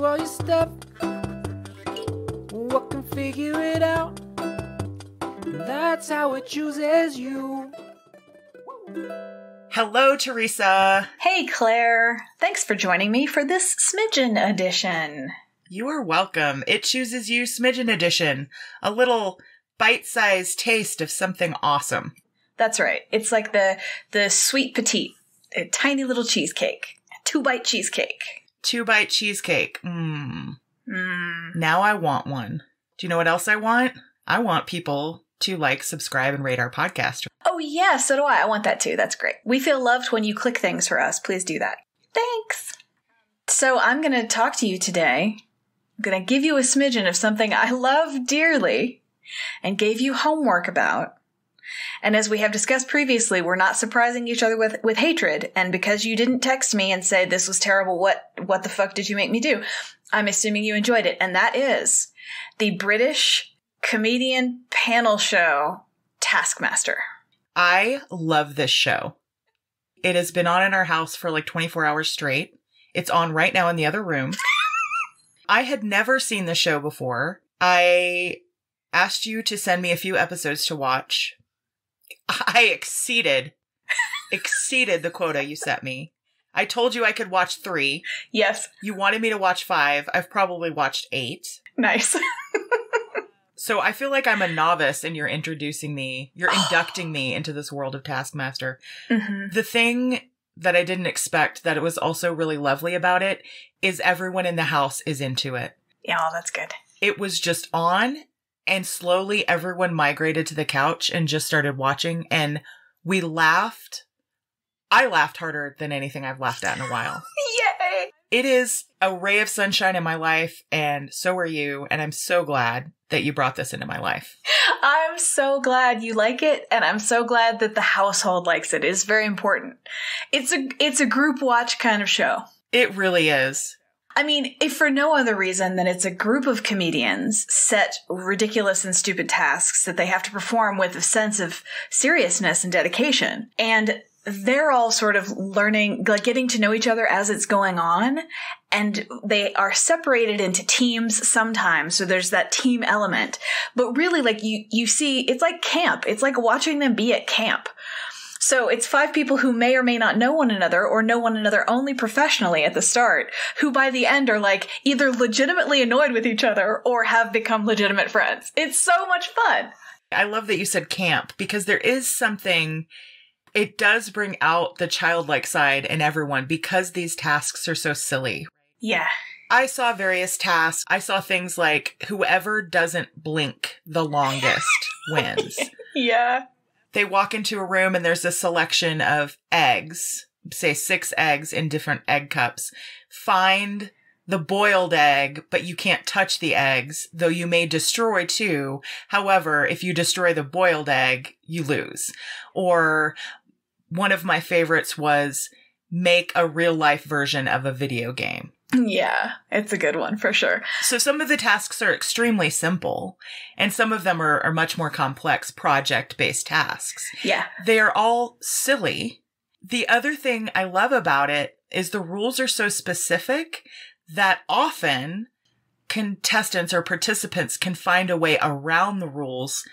all your stuff. What can figure it out? That's how it chooses you. Hello, Teresa. Hey, Claire. Thanks for joining me for this Smidgen edition. You are welcome. It chooses you Smidgen edition. A little bite-sized taste of something awesome. That's right. It's like the sweet petite, a tiny little cheesecake. 2-bite cheesecake. 2-bite cheesecake. Now I want one. Do you know what else I want? I want people to like, subscribe, and rate our podcast. Oh, yeah, so do I. I want that too. That's great. We feel loved when you click things for us. Please do that. Thanks. So I'm going to talk to you today. I'm going to give you a smidgen of something I love dearly and gave you homework about. And as we have discussed previously, we're not surprising each other with hatred. And because you didn't text me and say this was terrible, what the fuck did you make me do? I'm assuming you enjoyed it. And that is the British comedian panel show, Taskmaster. I love this show. It has been on in our house for like 24 hours straight. It's on right now in the other room. I had never seen the show before. I asked you to send me a few episodes to watch. I exceeded the quota you set me. I told you I could watch 3. Yes. You wanted me to watch 5. I've probably watched 8. Nice. So I feel like I'm a novice and you're inducting me into this world of Taskmaster. Mm-hmm. The thing that I didn't expect that it was also really lovely about it is everyone in the house is into it. Yeah, that's good. It was just on and slowly everyone migrated to the couch and just started watching and we laughed. I laughed harder than anything I've laughed at in a while. Yay! It is a ray of sunshine in my life and so are you. And I'm so glad that you brought this into my life. I'm so glad you like it, and I'm so glad that the household likes it. It's very important. It's a group watch kind of show. It really is. I mean, if for no other reason than it's a group of comedians set ridiculous and stupid tasks that they have to perform with a sense of seriousness and dedication. And they're all sort of learning, like getting to know each other as it's going on. And they are separated into teams sometimes. So there's that team element. But really, like you see, it's like camp. It's like watching them be at camp. So it's 5 people who may or may not know one another or know one another only professionally at the start, who by the end are like either legitimately annoyed with each other or have become legitimate friends. It's so much fun. I love that you said camp because there is something. It does bring out the childlike side in everyone because these tasks are so silly. Yeah. I saw various tasks. I saw things like whoever doesn't blink the longest wins. Yeah. They walk into a room and there's a selection of eggs, say 6 eggs in different egg cups. Find the boiled egg, but you can't touch the eggs, though you may destroy 2. However, if you destroy the boiled egg, you lose. Or one of my favorites was make a real life version of a video game. Yeah, it's a good one for sure. So some of the tasks are extremely simple, and some of them are much more complex project-based tasks. Yeah. They are all silly. The other thing I love about it is the rules are so specific that often contestants or participants can find a way around the rules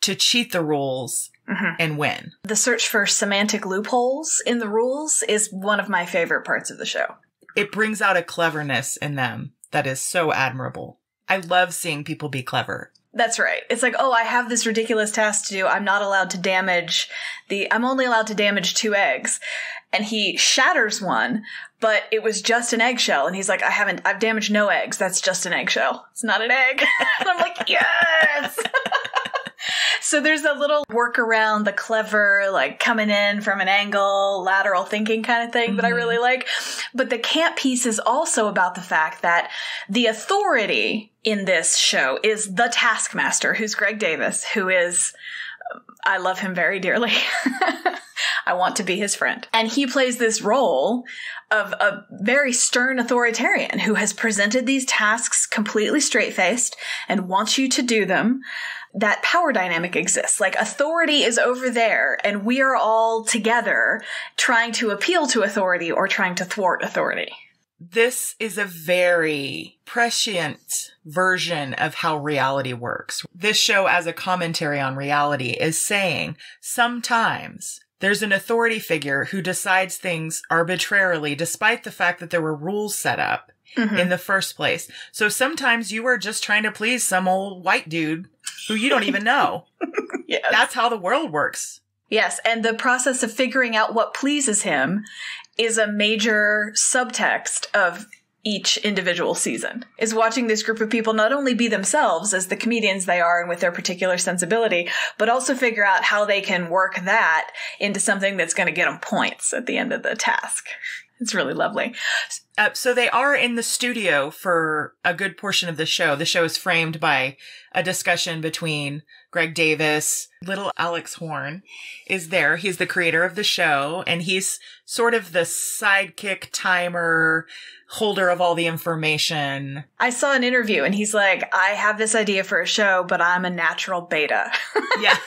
to cheat the rules and win. The search for semantic loopholes in the rules is one of my favorite parts of the show. It brings out a cleverness in them that is so admirable. I love seeing people be clever. That's right. It's like, oh, I have this ridiculous task to do. I'm not allowed to damage I'm only allowed to damage 2 eggs. And he shatters one, but it was just an eggshell. And he's like, I've damaged no eggs. That's just an eggshell. It's not an egg. And I'm like, yes! So there's a little workaround, the clever, like coming in from an angle, lateral thinking kind of thing that I really like. But the camp piece is also about the fact that the authority in this show is the Taskmaster, who's Greg Davis, who is, I love him very dearly. I want to be his friend. And he plays this role of a very stern authoritarian who has presented these tasks completely straight-faced and wants you to do them. That power dynamic exists. Like, authority is over there, and we are all together trying to appeal to authority or trying to thwart authority. This is a very prescient version of how reality works. This show, as a commentary on reality, is saying sometimes there's an authority figure who decides things arbitrarily, despite the fact that there were rules set up in the first place. So sometimes you are just trying to please some old white dude who you don't even know. Yes. That's how the world works. Yes, and the process of figuring out what pleases him is a major subtext of each individual season, is watching this group of people not only be themselves as the comedians they are and with their particular sensibility, but also figure out how they can work that into something that's going to get them points at the end of the task. It's really lovely. So they are in the studio for a good portion of the show. The show is framed by a discussion between Greg Davis. Little Alex Horn is there. He's the creator of the show, and he's sort of the sidekick timer, holder of all the information. I saw an interview and he's like, I have this idea for a show, but I'm a natural beta. Yeah.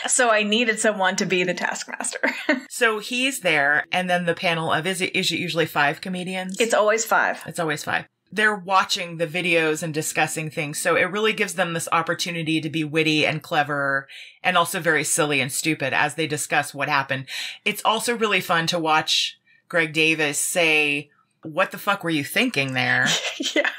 So I needed someone to be the Taskmaster. So he's there, and then the panel of, is it usually 5 comedians? It's always 5. It's always 5. They're watching the videos and discussing things. So it really gives them this opportunity to be witty and clever and also very silly and stupid as they discuss what happened. It's also really fun to watch Greg Davis say, what the fuck were you thinking there? Yeah.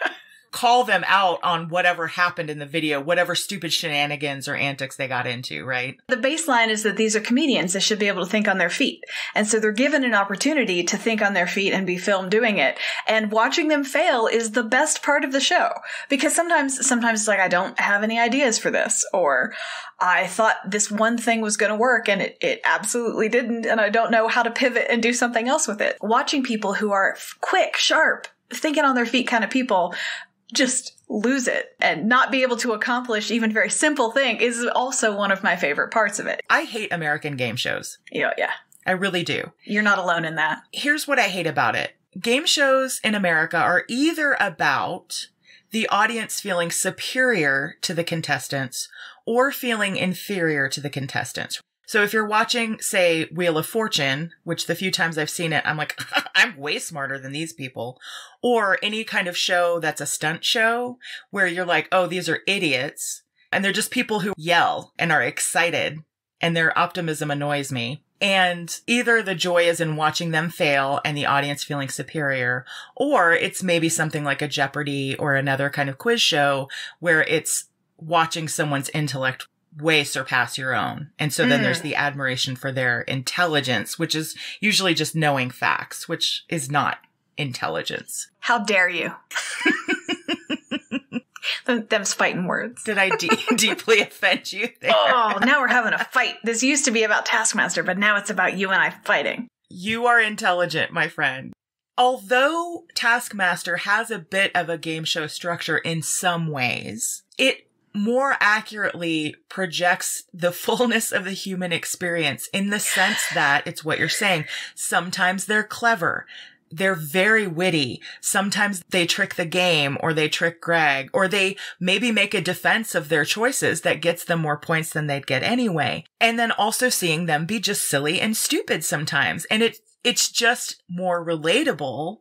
Call them out on whatever happened in the video, whatever stupid shenanigans or antics they got into, right? The baseline is that these are comedians that should be able to think on their feet. And so they're given an opportunity to think on their feet and be filmed doing it. And watching them fail is the best part of the show. Because sometimes it's like, I don't have any ideas for this. Or I thought this one thing was going to work and it absolutely didn't. And I don't know how to pivot and do something else with it. Watching people who are quick, sharp, thinking on their feet kind of people just lose it and not be able to accomplish even very simple thing is also one of my favorite parts of it. I hate American game shows. Yeah. I really do. You're not alone in that. Here's what I hate about it. Game shows in America are either about the audience feeling superior to the contestants or feeling inferior to the contestants. So if you're watching, say, Wheel of Fortune, which the few times I've seen it, I'm like, I'm way smarter than these people. Or any kind of show that's a stunt show where you're like, oh, these are idiots. And they're just people who yell and are excited and their optimism annoys me. And either the joy is in watching them fail and the audience feeling superior, or it's maybe something like a Jeopardy or another kind of quiz show where it's watching someone's intellect way surpass your own. And so then there's the admiration for their intelligence, which is usually just knowing facts, which is not intelligence. How dare you? Them's fighting words. Did I deeply offend you there? Oh, now we're having a fight. This used to be about Taskmaster, but now it's about you and I fighting. You are intelligent, my friend. Although Taskmaster has a bit of a game show structure in some ways, it more accurately projects the fullness of the human experience in the sense that it's what you're saying. Sometimes they're clever. They're very witty. Sometimes they trick the game or they trick Greg or they maybe make a defense of their choices that gets them more points than they'd get anyway. And then also seeing them be just silly and stupid sometimes. And it's just more relatable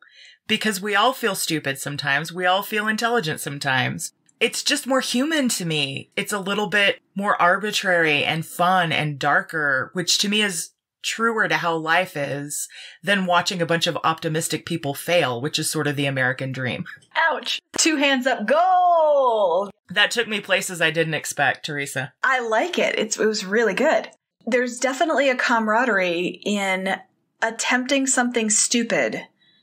because we all feel stupid sometimes. We all feel intelligent sometimes. It's just more human to me. It's a little bit more arbitrary and fun and darker, which to me is truer to how life is than watching a bunch of optimistic people fail, which is sort of the American dream. Ouch. 2 hands up, goal! That took me places I didn't expect, Teresa. I like it. It was really good. There's definitely a camaraderie in attempting something stupid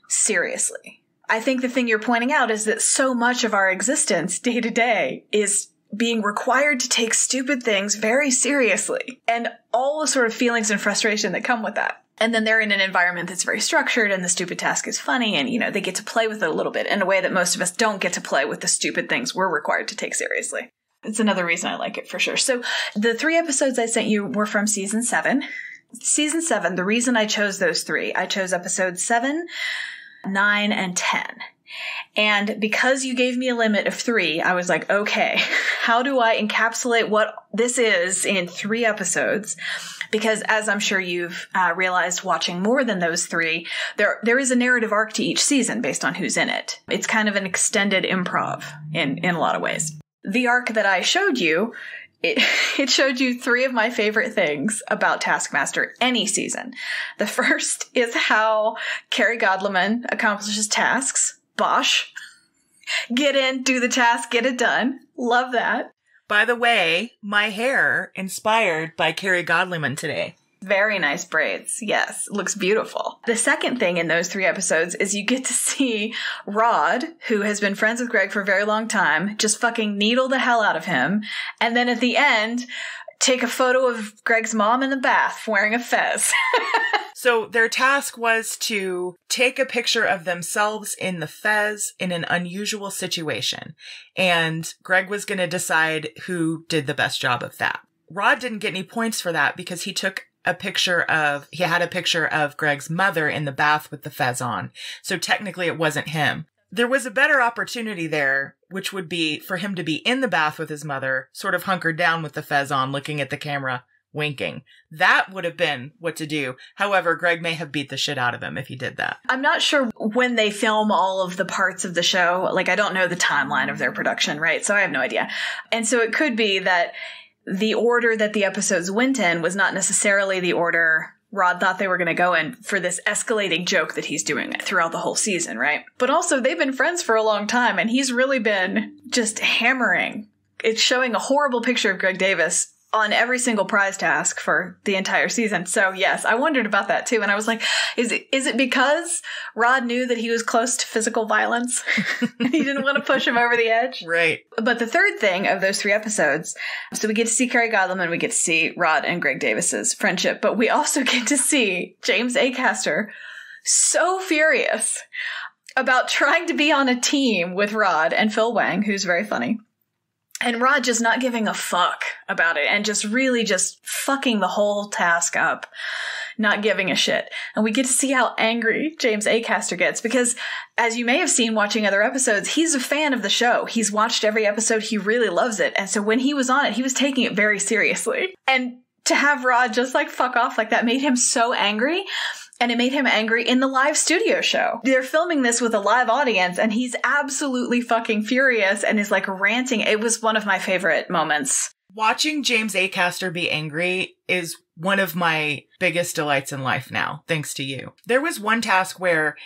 seriously. I think the thing you're pointing out is that so much of our existence day to day is being required to take stupid things very seriously and all the sort of feelings and frustration that come with that. And then they're in an environment that's very structured and the stupid task is funny and, they get to play with it a little bit in a way that most of us don't get to play with the stupid things we're required to take seriously. It's another reason I like it for sure. So the 3 episodes I sent you were from season 7. Season 7, the reason I chose those 3, I chose episodes 7, 9, and 10. And because you gave me a limit of 3, I was like, okay, how do I encapsulate what this is in 3 episodes Because as I'm sure you've realized watching more than those three, there is a narrative arc to each season based on who's in it. It's kind of an extended improv in a lot of ways. The arc that I showed you, it showed you three of my favorite things about Taskmaster any season. The first is how Carrie Godleman accomplishes tasks. Bosh. Get in, do the task, get it done. Love that. By the way, my hair inspired by Carrie Godleman today. Very nice braids. Yes, looks beautiful. The second thing in those 3 episodes is you get to see Rod, who has been friends with Greg for a very long time, just fucking needle the hell out of him. And then at the end, take a photo of Greg's mom in the bath wearing a fez. So their task was to take a picture of themselves in the fez in an unusual situation. And Greg was going to decide who did the best job of that. Rod didn't get any points for that because he had a picture of Greg's mother in the bath with the fez on. So technically it wasn't him. There was a better opportunity there, which would be for him to be in the bath with his mother, sort of hunkered down with the fez on, looking at the camera, winking. That would have been what to do. However, Greg may have beat the shit out of him if he did that. I'm not sure when they film all of the parts of the show. Like, I don't know the timeline of their production, right? So I have no idea. And so it could be that the order that the episodes went in was not necessarily the order Rod thought they were going to go in for this escalating joke that he's doing throughout the whole season, right? But also, they've been friends for a long time, and he's really been just hammering. It's showing a horrible picture of Greg Davis on every single prize task for the entire season. So yes, I wondered about that too. And I was like, is it because Rod knew that he was close to physical violence? He didn't want to push him over the edge. Right. But the third thing of those 3 episodes, so we get to see Carrie Godleman, we get to see Rod and Greg Davis's friendship, but we also get to see James Acaster so furious about trying to be on a team with Rod and Phil Wang, who's very funny. And Rod just not giving a fuck about it and just really just fucking the whole task up, not giving a shit. And we get to see how angry James Acaster gets because, as you may have seen watching other episodes, he's a fan of the show. He's watched every episode. He really loves it. And so when he was on it, he was taking it very seriously. And to have Rod just like fuck off like that made him so angry. And it made him angry in the live studio show. They're filming this with a live audience, and he's absolutely fucking furious and is like ranting. It was one of my favorite moments. Watching James Acaster be angry is one of my biggest delights in life now, thanks to you. There was one task where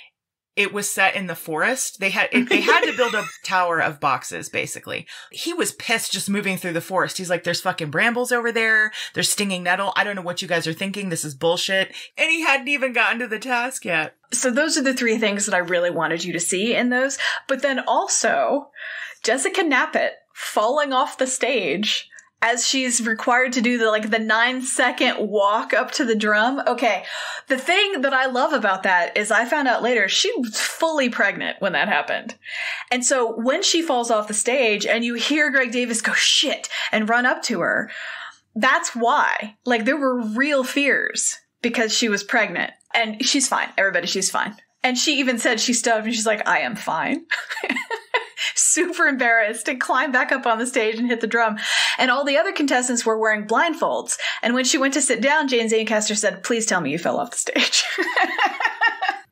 it was set in the forest. They had to build a tower of boxes, basically. He was pissed just moving through the forest. He's like, there's fucking brambles over there. There's stinging nettle. I don't know what you guys are thinking. This is bullshit. And he hadn't even gotten to the task yet. So those are the 3 things that I really wanted you to see in those. But then also, Jessica Knappett falling off the stage as she's required to do the 9-second walk up to the drum. Okay. The thing that I love about that is I found out later she was fully pregnant when that happened. And so when she falls off the stage and you hear Greg Davis go shit and run up to her, that's why. There were real fears because she was pregnant. And she's fine. Everybody, she's fine. And she even said she stood up and she's like, I am fine. Super embarrassed and climbed back up on the stage and hit the drum. And all the other contestants were wearing blindfolds. And when she went to sit down, James Acaster said, please tell me you fell off the stage.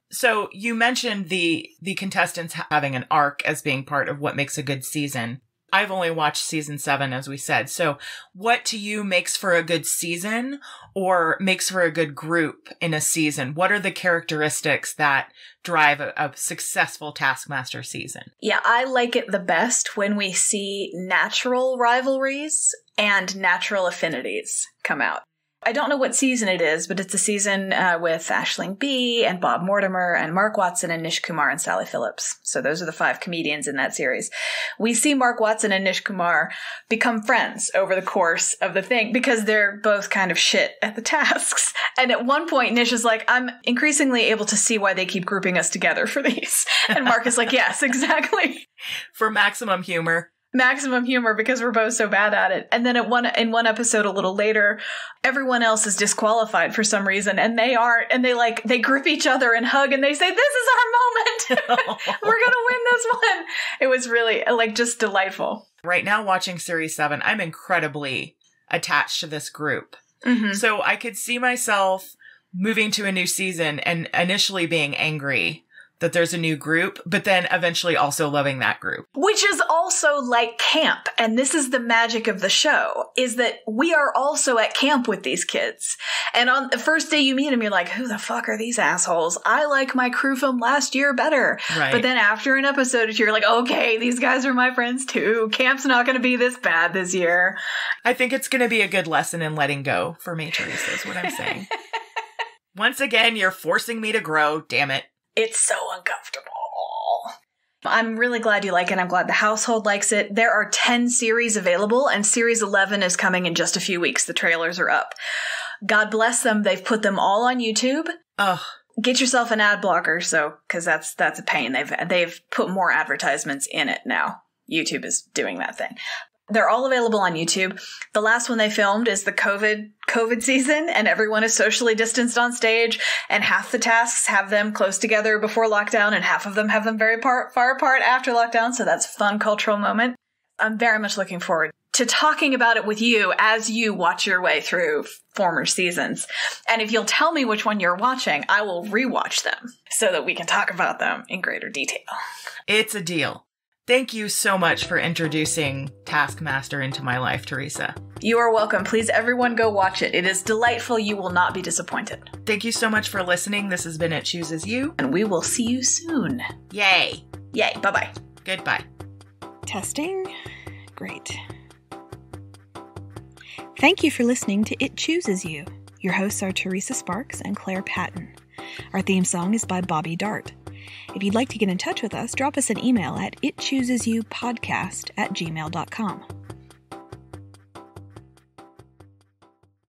So you mentioned the contestants having an arc as being part of what makes a good season. I've only watched season 7, as we said. So what to you makes for a good season or makes for a good group in a season? What are the characteristics that drive a successful Taskmaster season? Yeah, I like it the best when we see natural rivalries and natural affinities come out. I don't know what season it is, but it's a season with Aisling Bea and Bob Mortimer and Mark Watson and Nish Kumar and Sally Phillips. So those are the 5 comedians in that series. We see Mark Watson and Nish Kumar become friends over the course of the thing because they're both kind of shit at the tasks. And at one point, Nish is like, I'm increasingly able to see why they keep grouping us together for these. And Mark is like, yes, exactly. For maximum humor. Maximum humor because we're both so bad at it. And then in one episode a little later, everyone else is disqualified for some reason and they aren't, and they grip each other and hug and they say, this is our moment. We're going to win this one. It was really just delightful. Right now watching series 7, I'm incredibly attached to this group. Mm-hmm. So I could see myself moving to a new season and initially being angry that there's a new group, but then eventually also loving that group. Which is also like camp. And this is the magic of the show, is that we are also at camp with these kids. And on the first day you meet them, you're like, who the fuck are these assholes? I like my crew from last year better. Right. But then after an episode, you're like, okay, these guys are my friends too. Camp's not going to be this bad this year. I think it's going to be a good lesson in letting go for me, Teresa, is what I'm saying. Once again, you're forcing me to grow, damn it. It's so uncomfortable. I'm really glad you like it. I'm glad the household likes it. There are 10 series available, and series 11 is coming in just a few weeks. The trailers are up. God bless them. They've put them all on YouTube. Ugh. Get yourself an ad blocker, because that's a pain. They've put more advertisements in it now. YouTube is doing that thing. They're all available on YouTube. The last one they filmed is the COVID season, and everyone is socially distanced on stage, and half the tasks have them close together before lockdown, and half of them have them very far apart after lockdown, so that's a fun cultural moment. I'm very much looking forward to talking about it with you as you watch your way through former seasons. And if you'll tell me which one you're watching, I will rewatch them so that we can talk about them in greater detail. It's a deal. Thank you so much for introducing Taskmaster into my life, Teresa. You are welcome. Please, everyone, go watch it. It is delightful. You will not be disappointed. Thank you so much for listening. This has been It Chooses You. And we will see you soon. Yay. Yay. Bye-bye. Goodbye. Testing. Great. Thank you for listening to It Chooses You. Your hosts are Teresa Sparks and Claire Patton. Our theme song is by Bobby Dart. If you'd like to get in touch with us, drop us an email at itchoosesyoupodcast@gmail.com.